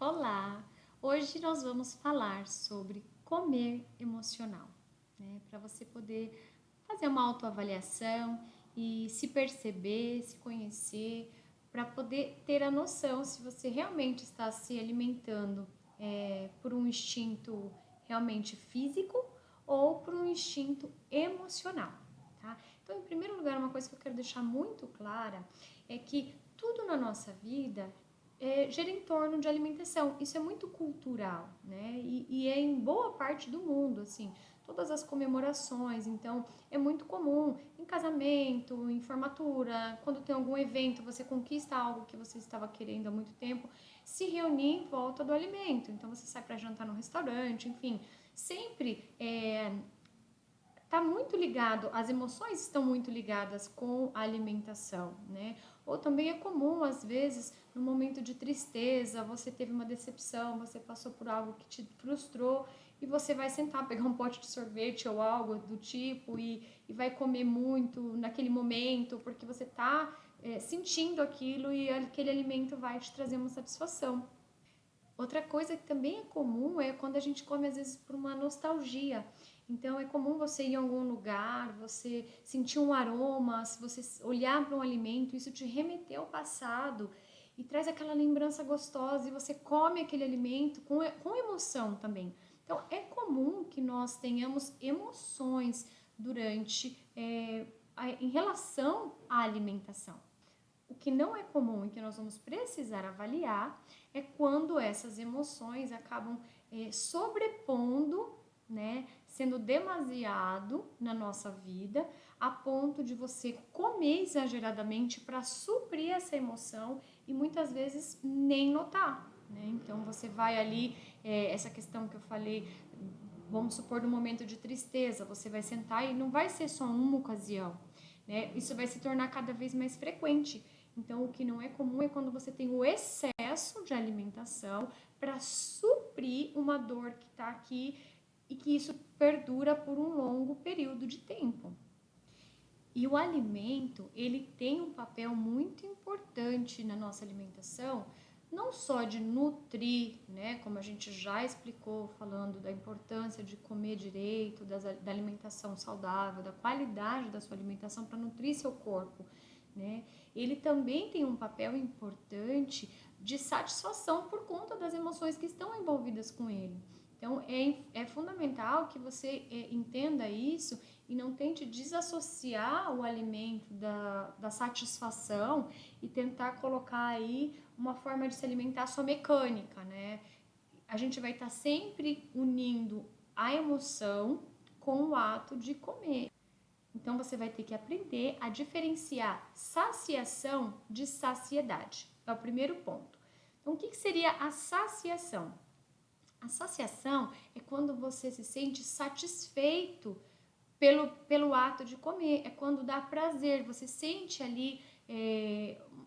Olá! Hoje nós vamos falar sobre comer emocional, né? Para você poder fazer uma autoavaliação e se perceber, se conhecer, para poder ter a noção se você realmente está se alimentando por um instinto realmente físico ou por um instinto emocional, tá? Então, em primeiro lugar, uma coisa que eu quero deixar muito clara é que tudo na nossa vida gira em torno de alimentação. Isso é muito cultural, né? E é em boa parte do mundo, assim, todas as comemorações. Então, é muito comum em casamento, em formatura, quando tem algum evento, você conquista algo que você estava querendo há muito tempo, se reunir em volta do alimento. Então, você sai para jantar num restaurante, enfim, sempre está muito ligado, as emoções estão muito ligadas com a alimentação, né? Ou também é comum, às vezes, no momento de tristeza, você teve uma decepção, você passou por algo que te frustrou e você vai sentar, pegar um pote de sorvete ou algo do tipo e vai comer muito naquele momento, porque você está sentindo aquilo e aquele alimento vai te trazer uma satisfação. Outra coisa que também é comum é quando a gente come às vezes por uma nostalgia. Então é comum você ir em algum lugar, você sentir um aroma, se você olhar para um alimento, isso te remeter ao passado e traz aquela lembrança gostosa e você come aquele alimento com emoção também. Então é comum que nós tenhamos emoções durante, em relação à alimentação. O que não é comum e que nós vamos precisar avaliar é quando essas emoções acabam sobrepondo, né, sendo demasiado na nossa vida, a ponto de você comer exageradamente para suprir essa emoção e muitas vezes nem notar, né? Então você vai ali, essa questão que eu falei, vamos supor no momento de tristeza, você vai sentar e não vai ser só uma ocasião, né? Isso vai se tornar cada vez mais frequente. Então, o que não é comum é quando você tem o excesso de alimentação para suprir uma dor que está aqui e que isso perdura por um longo período de tempo. E o alimento, ele tem um papel muito importante na nossa alimentação, não só de nutrir, né, como a gente já explicou falando da importância de comer direito, da alimentação saudável, da qualidade da sua alimentação para nutrir seu corpo, né? Ele também tem um papel importante de satisfação por conta das emoções que estão envolvidas com ele. Então, é fundamental que você entenda isso e não tente desassociar o alimento da satisfação e tentar colocar aí uma forma de se alimentar só mecânica, né? A gente vai estar sempre unindo a emoção com o ato de comer. Então você vai ter que aprender a diferenciar saciação de saciedade. É o primeiro ponto. Então, o que seria a saciação? A saciação é quando você se sente satisfeito pelo ato de comer, é quando dá prazer, você sente ali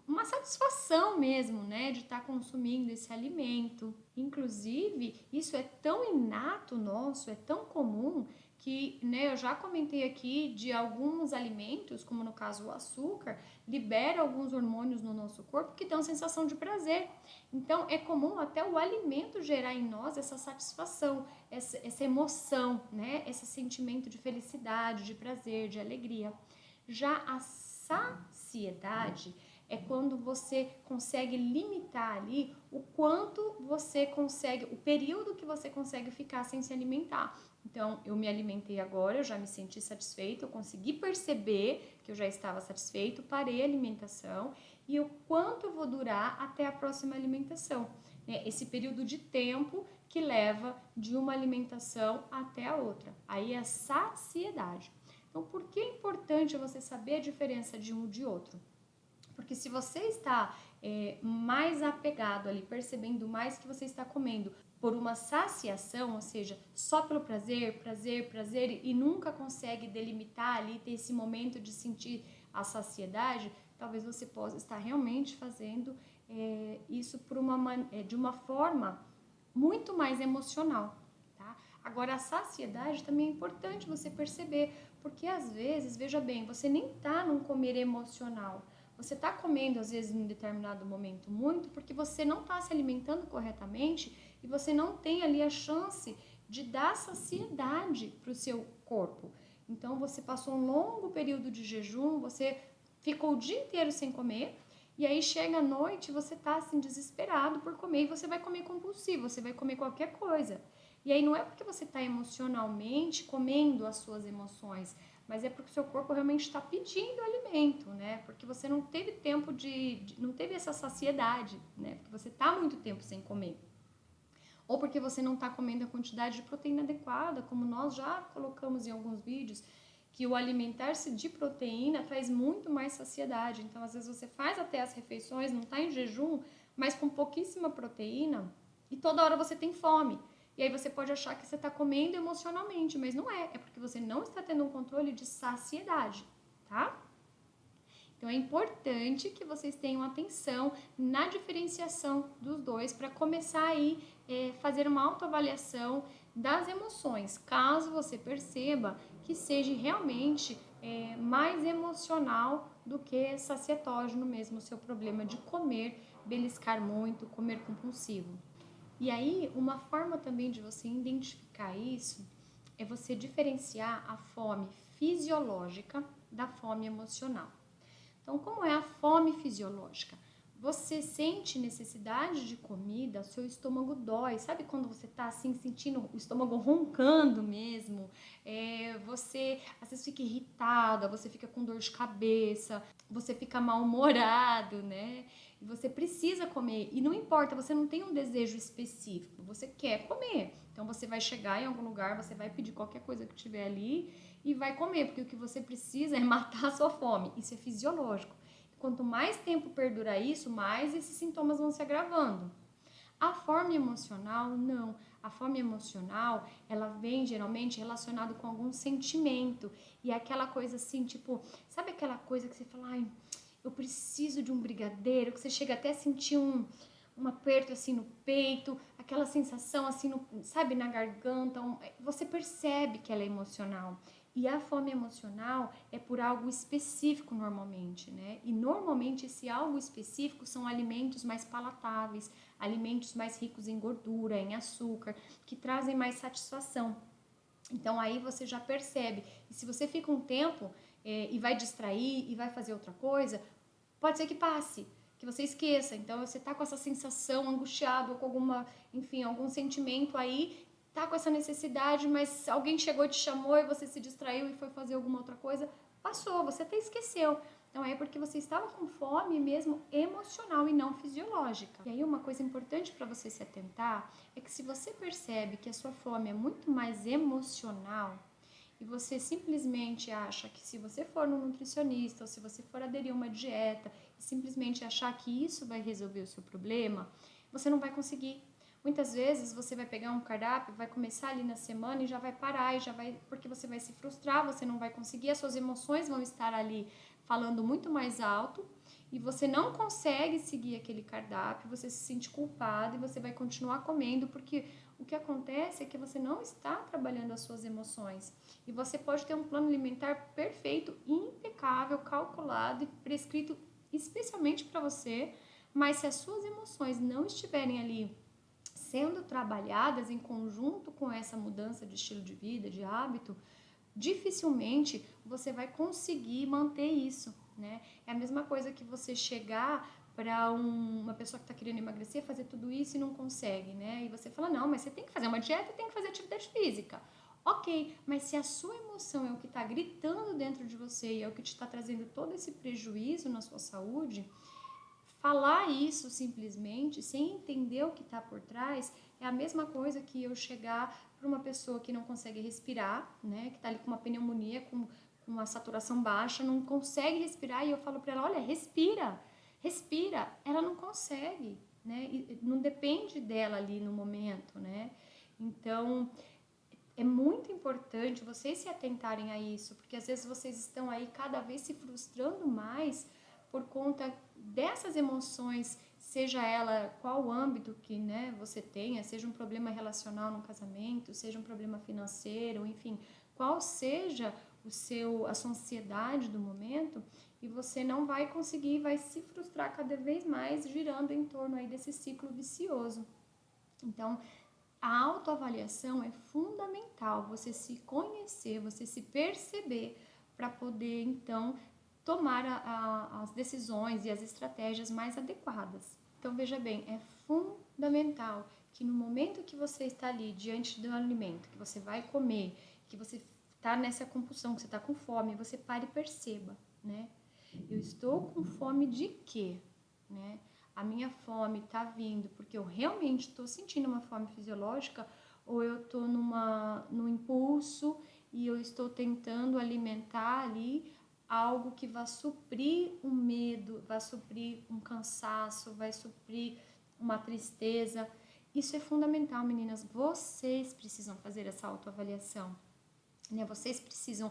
uma satisfação mesmo, né, de estar consumindo esse alimento. Inclusive, isso é tão inato nosso, é tão comum que, né, eu já comentei aqui de alguns alimentos, como no caso o açúcar, libera alguns hormônios no nosso corpo que dão sensação de prazer. Então, é comum até o alimento gerar em nós essa satisfação, essa emoção, né? Esse sentimento de felicidade, de prazer, de alegria. Já a saciedade é quando você consegue limitar ali o quanto você consegue, o período que você consegue ficar sem se alimentar. Então, eu me alimentei agora, eu já me senti satisfeito, eu consegui perceber que eu já estava satisfeito, parei a alimentação e o quanto eu vou durar até a próxima alimentação, né? Esse período de tempo que leva de uma alimentação até a outra. Aí é a saciedade. Então, por que é importante você saber a diferença de um e de outro? Porque se você está mais apegado ali, percebendo mais que você está comendo por uma saciação, ou seja, só pelo prazer, prazer, prazer, e nunca consegue delimitar ali, ter esse momento de sentir a saciedade, talvez você possa estar realmente fazendo isso de uma forma muito mais emocional. Tá? Agora, a saciedade também é importante você perceber, porque às vezes, veja bem, você nem está num comer emocional, Você está comendo, às vezes, em determinado momento muito, porque você não está se alimentando corretamente e você não tem ali a chance de dar saciedade para o seu corpo. Então, você passou um longo período de jejum, você ficou o dia inteiro sem comer, e aí chega à noite, você tá assim desesperado por comer e você vai comer compulsivo, você vai comer qualquer coisa. E aí não é porque você está emocionalmente comendo as suas emoções, mas é porque o seu corpo realmente está pedindo alimento, né? Porque você não teve tempo não teve essa saciedade, né? Porque você está muito tempo sem comer. Ou porque você não está comendo a quantidade de proteína adequada, como nós já colocamos em alguns vídeos, que o alimentar-se de proteína traz muito mais saciedade. Então, às vezes você faz até as refeições, não está em jejum, mas com pouquíssima proteína, e toda hora você tem fome. E aí você pode achar que você está comendo emocionalmente, mas não é. É porque você não está tendo um controle de saciedade, tá? Então é importante que vocês tenham atenção na diferenciação dos dois para começar aí fazer uma autoavaliação das emoções, caso você perceba que seja realmente mais emocional do que sacietógeno mesmo o seu problema de comer, beliscar muito, comer compulsivo. E aí, uma forma também de você identificar isso é você diferenciar a fome fisiológica da fome emocional. Então, como é a fome fisiológica? Você sente necessidade de comida, seu estômago dói. Sabe quando você tá assim sentindo o estômago roncando mesmo? Você às vezes fica irritada, você fica com dor de cabeça, você fica mal-humorado, né? E você precisa comer. E não importa, você não tem um desejo específico, você quer comer. Então você vai chegar em algum lugar, você vai pedir qualquer coisa que tiver ali e vai comer, porque o que você precisa é matar a sua fome. Isso é fisiológico. Quanto mais tempo perdurar isso, mais esses sintomas vão se agravando. A fome emocional, não. A fome emocional, ela vem geralmente relacionada com algum sentimento. E é aquela coisa assim, tipo, sabe aquela coisa que você fala, ai, eu preciso de um brigadeiro, que você chega até a sentir um aperto assim no peito, aquela sensação assim, sabe, na garganta. Você percebe que ela é emocional. E a fome emocional é por algo específico normalmente, né? E normalmente esse algo específico são alimentos mais palatáveis, alimentos mais ricos em gordura, em açúcar, que trazem mais satisfação. Então aí você já percebe. E se você fica um tempo e vai distrair e vai fazer outra coisa, pode ser que passe, que você esqueça. Então você tá com essa sensação angustiado ou com alguma, enfim, algum sentimento aí, tá com essa necessidade, mas alguém chegou e te chamou e você se distraiu e foi fazer alguma outra coisa, passou, você até esqueceu. Então é porque você estava com fome mesmo emocional e não fisiológica. E aí uma coisa importante para você se atentar é que se você percebe que a sua fome é muito mais emocional, e você simplesmente acha que se você for no nutricionista ou se você for aderir a uma dieta e simplesmente achar que isso vai resolver o seu problema, você não vai conseguir. Muitas vezes você vai pegar um cardápio, vai começar ali na semana e já vai parar, e já vai, porque você vai se frustrar, você não vai conseguir, as suas emoções vão estar ali falando muito mais alto e você não consegue seguir aquele cardápio, você se sente culpado e você vai continuar comendo porque o que acontece é que você não está trabalhando as suas emoções. E você pode ter um plano alimentar perfeito, impecável, calculado e prescrito especialmente para você, mas se as suas emoções não estiverem ali sendo trabalhadas em conjunto com essa mudança de estilo de vida, de hábito, dificilmente você vai conseguir manter isso, né? É a mesma coisa que você chegar para uma pessoa que está querendo emagrecer, fazer tudo isso e não consegue, né? E você fala, não, mas você tem que fazer uma dieta e tem que fazer atividade física. Ok, mas se a sua emoção é o que está gritando dentro de você e é o que te está trazendo todo esse prejuízo na sua saúde, falar isso simplesmente, sem entender o que está por trás, é a mesma coisa que eu chegar para uma pessoa que não consegue respirar, né, que está ali com uma pneumonia, com uma saturação baixa, não consegue respirar, e eu falo para ela, olha, respira, respira. Ela não consegue, né, e não depende dela ali no momento, né. Então, é muito importante vocês se atentarem a isso, porque às vezes vocês estão aí cada vez se frustrando mais por conta dessas emoções, seja ela qual âmbito que, né, você tenha, seja um problema relacional no casamento, seja um problema financeiro, enfim, qual seja a sua ansiedade do momento, e e você não vai conseguir, vai se frustrar cada vez mais, girando em torno aí desse ciclo vicioso. Então, a autoavaliação é fundamental, você se conhecer, você se perceber para poder, então, tomar as decisões e as estratégias mais adequadas. Então, veja bem, é fundamental que no momento que você está ali diante do alimento, que você vai comer, que você está nessa compulsão, que você está com fome, você pare e perceba, né? Eu estou com fome de quê, né? A minha fome está vindo porque eu realmente estou sentindo uma fome fisiológica ou eu estou num impulso e eu estou tentando alimentar ali algo que vai suprir um medo, vai suprir um cansaço, vai suprir uma tristeza. Isso é fundamental, meninas. Vocês precisam fazer essa autoavaliação. Né? Vocês precisam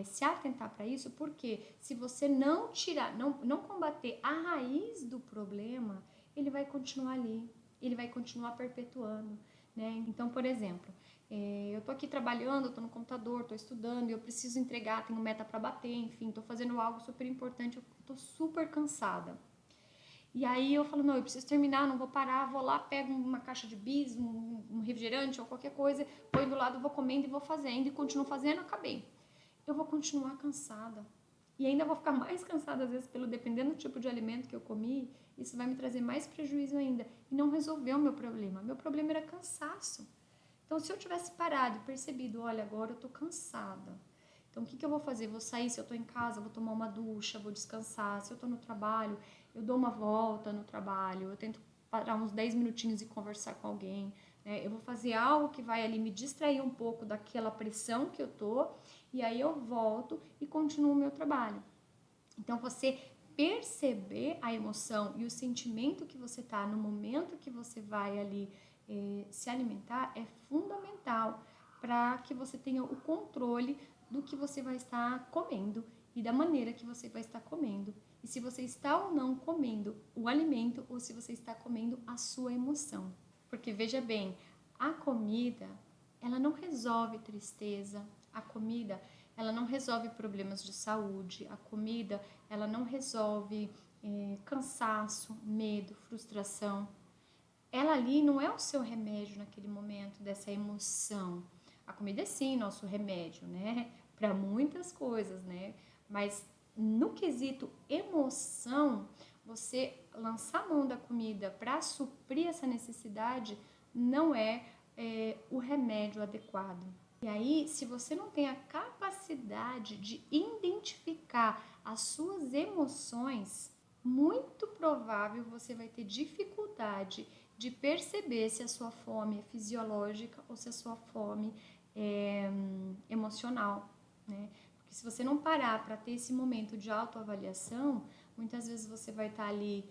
se atentar para isso, porque se você não tirar, não combater a raiz do problema, ele vai continuar ali, ele vai continuar perpetuando, né? Então, por exemplo, eu tô aqui trabalhando, tô no computador, tô estudando, eu preciso entregar, tenho meta para bater, enfim, tô fazendo algo super importante, eu tô super cansada. E aí eu falo, não, eu preciso terminar, não vou parar, vou lá, pego uma caixa de bis, um refrigerante ou qualquer coisa, põe do lado, vou comendo e vou fazendo, e continuo fazendo, acabei. Eu vou continuar cansada. E ainda vou ficar mais cansada, às vezes, dependendo do tipo de alimento que eu comi, isso vai me trazer mais prejuízo ainda. E não resolveu o meu problema. Meu problema era cansaço. Então, se eu tivesse parado e percebido, olha, agora eu tô cansada. Então, o que eu vou fazer? Vou sair, se eu tô em casa, vou tomar uma ducha, vou descansar. Se eu tô no trabalho, eu dou uma volta no trabalho, eu tento parar uns 10 minutinhos e conversar com alguém, né? Eu vou fazer algo que vai ali me distrair um pouco daquela pressão que eu tô, e aí eu volto e continuo o meu trabalho. Então, você perceber a emoção e o sentimento que você tá no momento que você vai ali se alimentar é fundamental para que você tenha o controle do que você vai estar comendo e da maneira que você vai estar comendo. E se você está ou não comendo o alimento ou se você está comendo a sua emoção. Porque veja bem, a comida, ela não resolve tristeza, a comida, ela não resolve problemas de saúde, a comida, ela não resolve cansaço, medo, frustração. Ela ali não é o seu remédio naquele momento dessa emoção. A comida é sim nosso remédio, né? Para muitas coisas, né? Mas no quesito emoção, você lançar a mão da comida para suprir essa necessidade não é o remédio adequado. E aí, se você não tem a capacidade de identificar as suas emoções, muito provável você vai ter dificuldade de perceber se a sua fome é fisiológica ou se a sua fome é emocional, né? Porque se você não parar para ter esse momento de autoavaliação, muitas vezes você vai estar ali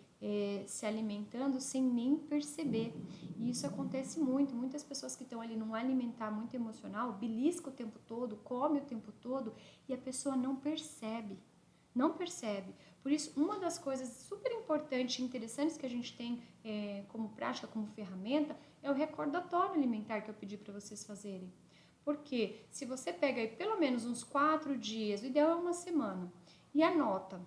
se alimentando sem nem perceber. E isso acontece muito. Muitas pessoas que estão ali num alimentar muito emocional, belisca o tempo todo, come o tempo todo e a pessoa não percebe. Não percebe. Por isso, uma das coisas super importantes e interessantes que a gente tem como prática, como ferramenta, é o recordatório alimentar que eu pedi para vocês fazerem. Porque se você pega aí pelo menos uns 4 dias, o ideal é uma semana, e anota.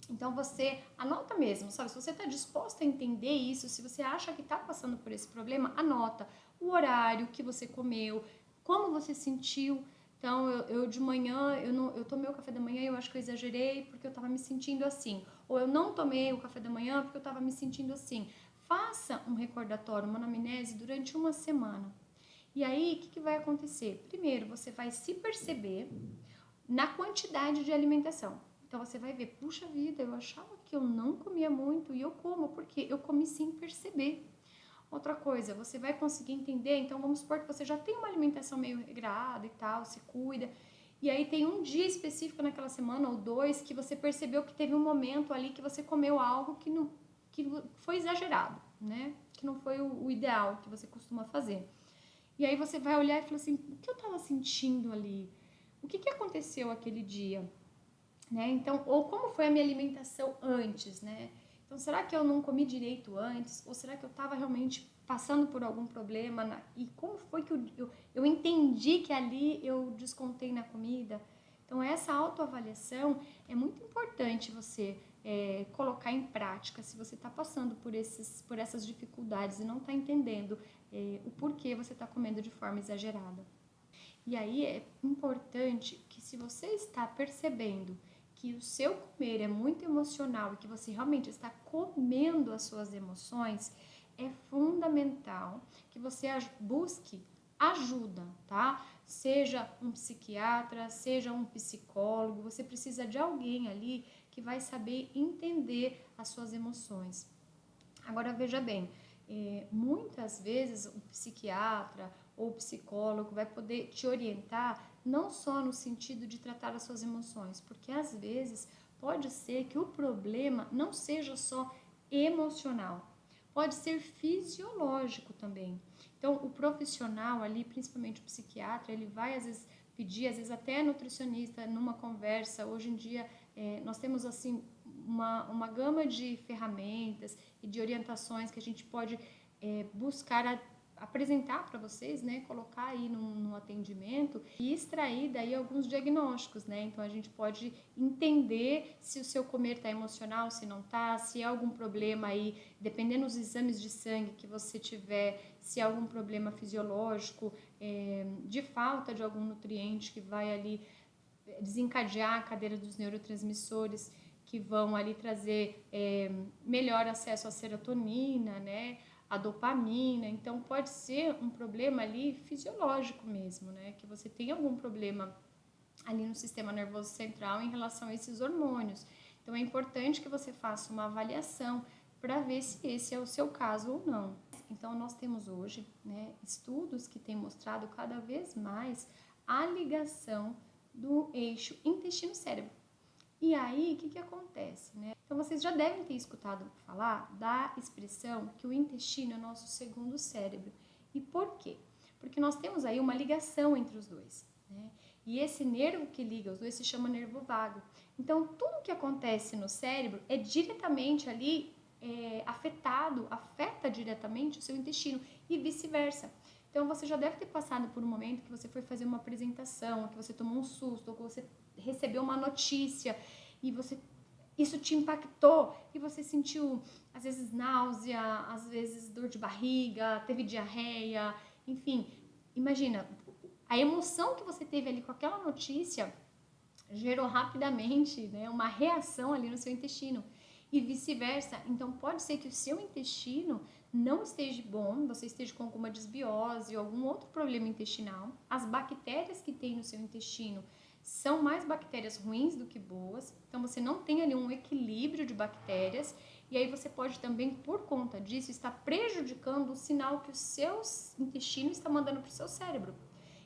Então você anota mesmo, sabe? Se você está disposta a entender isso, se você acha que está passando por esse problema, anota o horário que você comeu, como você sentiu. Então, eu de manhã, eu tomei o café da manhã e eu acho que eu exagerei porque eu estava me sentindo assim. Ou eu não tomei o café da manhã porque eu estava me sentindo assim. Faça um recordatório, uma anamnese durante uma semana. E aí, o que vai acontecer? Primeiro, você vai se perceber na quantidade de alimentação. Então, você vai ver, puxa vida, eu achava que eu não comia muito e eu como, porque eu comi sem perceber. Outra coisa, você vai conseguir entender, então vamos supor que você já tem uma alimentação meio regrada e tal, se cuida, e aí tem um dia específico naquela semana ou 2 que você percebeu que teve um momento ali que você comeu algo que foi exagerado, né? Que não foi o ideal que você costuma fazer. E aí você vai olhar e falar assim, o que eu estava sentindo ali? O que aconteceu aquele dia? Né? Então, ou como foi a minha alimentação antes, né? Então, será que eu não comi direito antes? Ou será que eu estava realmente passando por algum problema? E como foi que eu entendi que ali eu descontei na comida? Então, essa autoavaliação é muito importante você colocar em prática se você está passando por essas dificuldades e não está entendendo o porquê você está comendo de forma exagerada. E aí é importante que, se você está percebendo que o seu comer é muito emocional e que você realmente está comendo as suas emoções, é fundamental que você busque ajuda, tá? Seja um psiquiatra, seja um psicólogo, você precisa de alguém ali que vai saber entender as suas emoções. Agora, veja bem, muitas vezes o psiquiatra ou o psicólogo vai poder te orientar não só no sentido de tratar as suas emoções, porque às vezes pode ser que o problema não seja só emocional, pode ser fisiológico também. Então, o profissional ali, principalmente o psiquiatra, ele vai às vezes pedir, às vezes até nutricionista, numa conversa. Hoje em dia, nós temos assim uma gama de ferramentas e de orientações que a gente pode buscar apresentar para vocês, né, colocar aí no atendimento e extrair daí alguns diagnósticos, né? Então a gente pode entender se o seu comer está emocional, se não está, se há algum problema aí, dependendo dos exames de sangue que você tiver, se há algum problema fisiológico, de falta de algum nutriente que vai ali desencadear a cadeia dos neurotransmissores que vão ali trazer melhor acesso à serotonina, né? A dopamina. Então pode ser um problema ali fisiológico mesmo, né? Que você tem algum problema ali no sistema nervoso central em relação a esses hormônios. Então é importante que você faça uma avaliação para ver se esse é o seu caso ou não. Então nós temos hoje, né, estudos que têm mostrado cada vez mais a ligação do eixo intestino-cérebro. E aí, o que acontece, né? Então, vocês já devem ter escutado falar da expressão que o intestino é nosso segundo cérebro. E por quê? Porque nós temos aí uma ligação entre os dois, né? E esse nervo que liga os dois se chama nervo vago. Então, tudo que acontece no cérebro é diretamente ali afeta diretamente o seu intestino e vice-versa. Então, você já deve ter passado por um momento que você foi fazer uma apresentação, que você tomou um susto, ou que você recebeu uma notícia e isso te impactou e você sentiu, às vezes, náusea, às vezes dor de barriga, teve diarreia, enfim. Imagina, a emoção que você teve ali com aquela notícia gerou rapidamente, né, uma reação ali no seu intestino e vice-versa. Então, pode ser que o seu intestino não esteja bom, você esteja com alguma desbiose ou algum outro problema intestinal. As bactérias que tem no seu intestino são mais bactérias ruins do que boas, então você não tem ali um equilíbrio de bactérias, e aí você pode também, por conta disso, estar prejudicando o sinal que o seu intestino está mandando para o seu cérebro.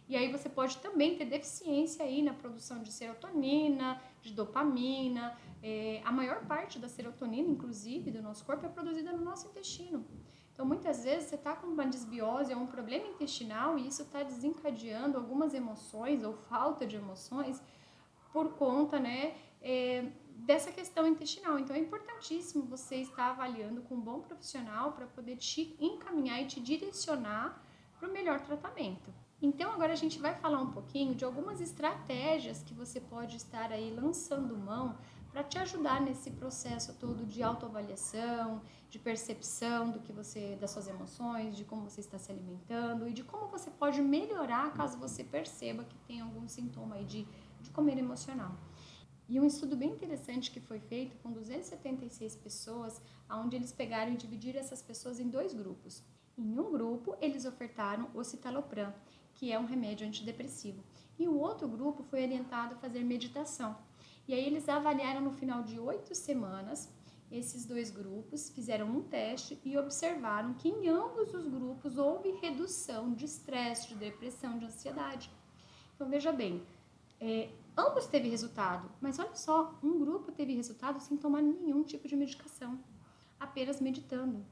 E aí você pode também ter deficiência aí na produção de serotonina, de dopamina. A maior parte da serotonina, inclusive, do nosso corpo é produzida no nosso intestino. Então, muitas vezes você está com uma desbiose ou um problema intestinal e isso está desencadeando algumas emoções ou falta de emoções por conta, né, dessa questão intestinal. Então, é importantíssimo você estar avaliando com um bom profissional para poder te encaminhar e te direcionar para o melhor tratamento. Então, agora a gente vai falar um pouquinho de algumas estratégias que você pode estar aí lançando mão para te ajudar nesse processo todo de autoavaliação, de percepção das suas emoções, de como você está se alimentando e de como você pode melhorar caso você perceba que tem algum sintoma aí de comer emocional. E um estudo bem interessante que foi feito com 276 pessoas, onde eles pegaram e dividiram essas pessoas em dois grupos. Em um grupo, eles ofertaram o citalopram, que é um remédio antidepressivo. E o outro grupo foi orientado a fazer meditação. E aí eles avaliaram no final de 8 semanas esses dois grupos, fizeram um teste e observaram que em ambos os grupos houve redução de estresse, de depressão, de ansiedade. Então veja bem, ambos teve resultado, mas olha só, um grupo teve resultado sem tomar nenhum tipo de medicação, apenas meditando.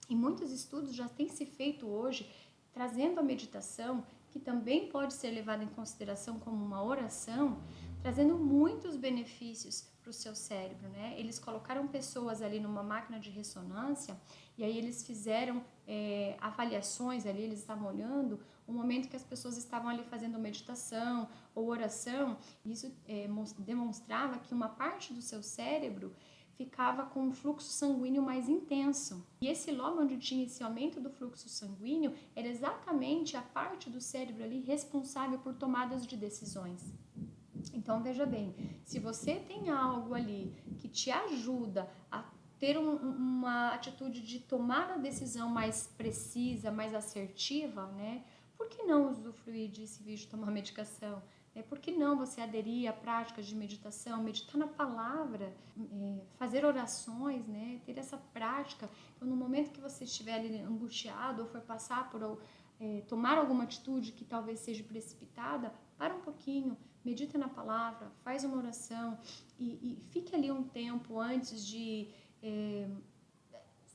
E muitos estudos já têm se feito hoje, trazendo a meditação, que também pode ser levada em consideração como uma oração, trazendo muitos benefícios para o seu cérebro, né? Eles colocaram pessoas ali numa máquina de ressonância e aí eles fizeram avaliações ali, eles estavam olhando o momento que as pessoas estavam ali fazendo meditação ou oração, e isso demonstrava que uma parte do seu cérebro ficava com um fluxo sanguíneo mais intenso. E esse lobo onde tinha esse aumento do fluxo sanguíneo era exatamente a parte do cérebro ali responsável por tomadas de decisões. Então veja bem, se você tem algo ali que te ajuda a ter uma atitude de tomar a decisão mais precisa, mais assertiva, né? Por que não usufruir desse vídeo tomar medicação? Por que não você aderir a práticas de meditação, meditar na palavra, fazer orações, né? Ter essa prática. Então, no momento que você estiver ali angustiado ou for passar por tomar alguma atitude que talvez seja precipitada, para um pouquinho, medita na palavra, faz uma oração e fique ali um tempo antes de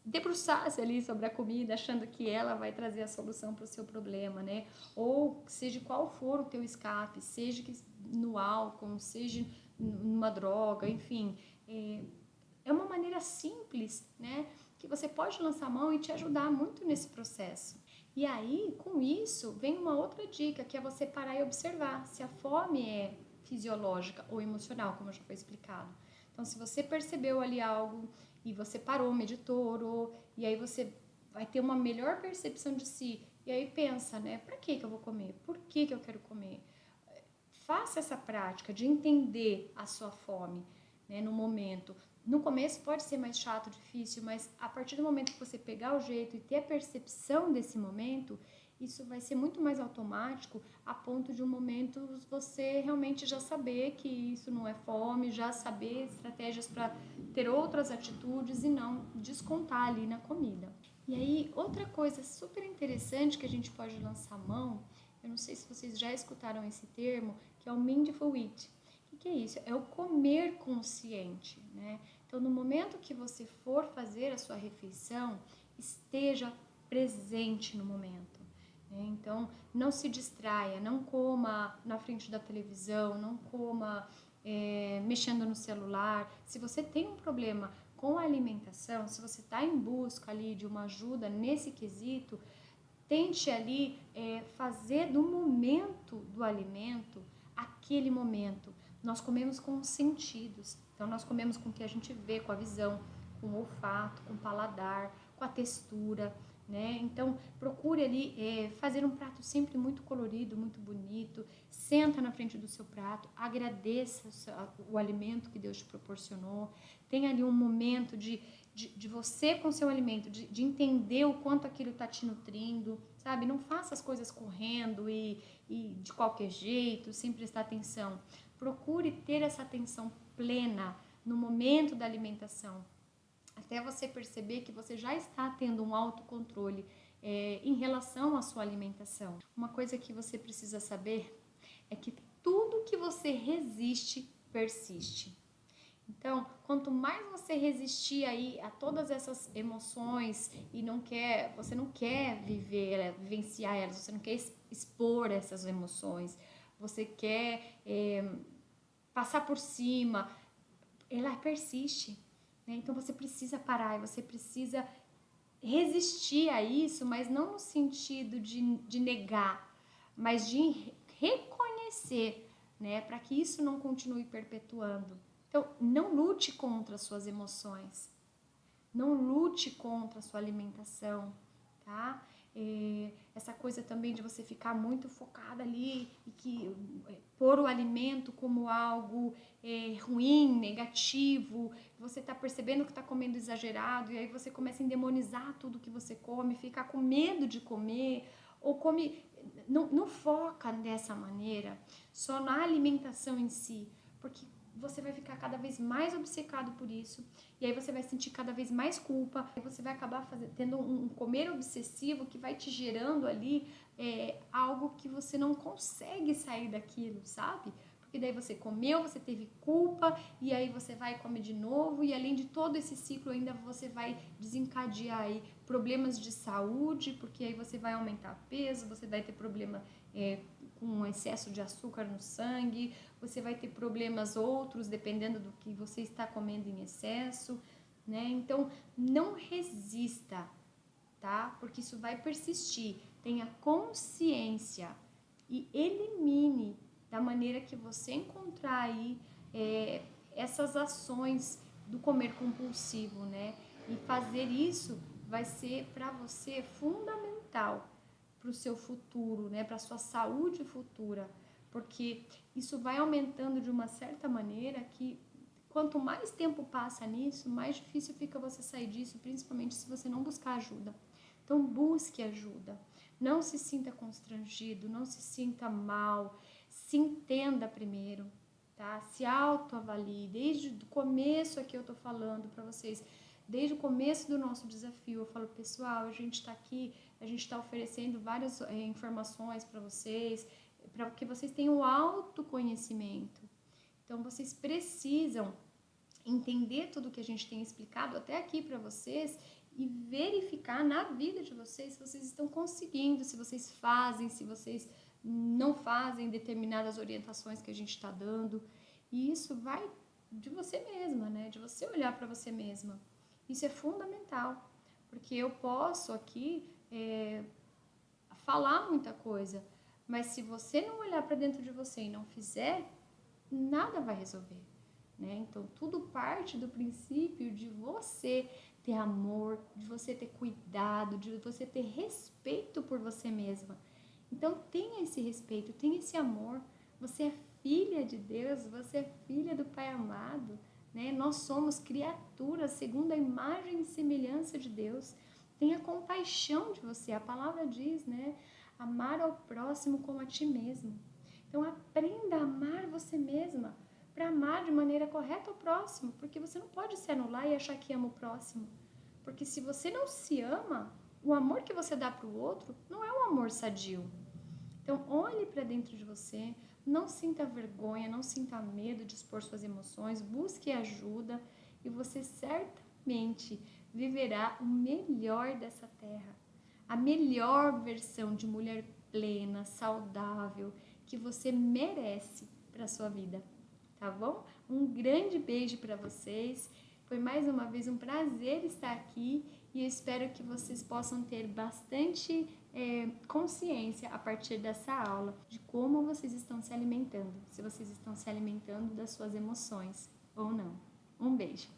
debruçar-se ali sobre a comida, achando que ela vai trazer a solução para o seu problema, né? Ou seja qual for o teu escape, seja no álcool, seja numa droga, enfim, é uma maneira simples, né? Que você pode lançar a mão e te ajudar muito nesse processo. E aí, com isso, vem uma outra dica, que é você parar e observar se a fome é fisiológica ou emocional, como já foi explicado. Então, se você percebeu ali algo e você parou, meditou, orou, e aí você vai ter uma melhor percepção de si. E aí pensa, né? Pra que eu vou comer? Por que eu quero comer? Faça essa prática de entender a sua fome, né, no momento. No começo pode ser mais chato, difícil, mas a partir do momento que você pegar o jeito e ter a percepção desse momento, isso vai ser muito mais automático, a ponto de um momento você realmente já saber que isso não é fome, já saber estratégias para ter outras atitudes e não descontar ali na comida. E aí, outra coisa super interessante que a gente pode lançar mão, eu não sei se vocês já escutaram esse termo, que é o mindful eat. O que é isso? É o comer consciente, né? Então, no momento que você for fazer a sua refeição, esteja presente no momento. Né? Então, não se distraia, não coma na frente da televisão, não coma mexendo no celular. Se você tem um problema com a alimentação, se você está em busca ali de uma ajuda nesse quesito, tente ali fazer do momento do alimento aquele momento. Nós comemos com os sentidos, então nós comemos com o que a gente vê, com a visão, com o olfato, com o paladar, com a textura, né? Então procure ali fazer um prato sempre muito colorido, muito bonito. Senta na frente do seu prato, agradeça o alimento que Deus te proporcionou. Tenha ali um momento de você com seu alimento, de entender o quanto aquilo está te nutrindo, sabe? Não faça as coisas correndo e de qualquer jeito, sem prestar atenção. Procure ter essa atenção plena no momento da alimentação, até você perceber que você já está tendo um autocontrole em relação à sua alimentação. Uma coisa que você precisa saber é que tudo que você resiste, persiste. Então, quanto mais você resistir aí a todas essas emoções e você não quer vivenciar elas, você não quer expor essas emoções, você quer passar por cima, ela persiste, né? Então você precisa parar, você precisa resistir a isso, mas não no sentido de negar, mas de reconhecer, né? Para que isso não continue perpetuando. Então, não lute contra as suas emoções, não lute contra a sua alimentação, tá? Essa coisa também de você ficar muito focada ali e pôr o alimento como algo ruim, negativo, você tá percebendo que tá comendo exagerado e aí você começa a endemonizar tudo que você come, ficar com medo de comer ou come... Não foca dessa maneira só na alimentação em si, porque você vai ficar cada vez mais obcecado por isso, e aí você vai sentir cada vez mais culpa, e você vai acabar tendo um comer obsessivo que vai te gerando ali algo que você não consegue sair daquilo, sabe? Porque daí você comeu, você teve culpa, e aí você vai e come de novo, e além de todo esse ciclo ainda você vai desencadear aí problemas de saúde, porque aí você vai aumentar peso, você vai ter problema com excesso de açúcar no sangue, você vai ter problemas outros dependendo do que você está comendo em excesso. né? Então, não resista, tá? Porque isso vai persistir. Tenha consciência e elimine da maneira que você encontrar aí essas ações do comer compulsivo, né? E fazer isso vai ser para você fundamental para o seu futuro, né? Para a sua saúde futura, porque isso vai aumentando de uma certa maneira que quanto mais tempo passa nisso, mais difícil fica você sair disso, principalmente se você não buscar ajuda. Então busque ajuda. Não se sinta constrangido, não se sinta mal, se entenda primeiro, tá? Se autoavalie. Desde o começo aqui eu tô falando para vocês, desde o começo do nosso desafio, eu falo, pessoal, a gente tá aqui, a gente tá oferecendo várias informações para vocês, para que vocês tenham autoconhecimento. Então vocês precisam entender tudo que a gente tem explicado até aqui para vocês e verificar na vida de vocês se vocês estão conseguindo, se vocês fazem, se vocês não fazem determinadas orientações que a gente está dando. E isso vai de você mesma, né? De você olhar para você mesma. Isso é fundamental, porque eu posso aqui falar muita coisa, mas se você não olhar para dentro de você e não fizer, nada vai resolver. Né? Então, tudo parte do princípio de você ter amor, de você ter cuidado, de você ter respeito por você mesma. Então, tenha esse respeito, tenha esse amor. Você é filha de Deus, você é filha do Pai amado. Né? Nós somos criaturas segundo a imagem e semelhança de Deus. Tenha compaixão de você. A palavra diz, né? Amar ao próximo como a ti mesmo. Então, aprenda a amar você mesma, para amar de maneira correta o próximo, porque você não pode se anular e achar que ama o próximo. Porque se você não se ama, o amor que você dá para o outro não é um amor sadio. Então, olhe para dentro de você, não sinta vergonha, não sinta medo de expor suas emoções, busque ajuda e você certamente viverá o melhor dessa terra. A melhor versão de mulher plena, saudável, que você merece para a sua vida. Tá bom? Um grande beijo para vocês. Foi mais uma vez um prazer estar aqui e eu espero que vocês possam ter bastante consciência a partir dessa aula de como vocês estão se alimentando, se vocês estão se alimentando das suas emoções ou não. Um beijo!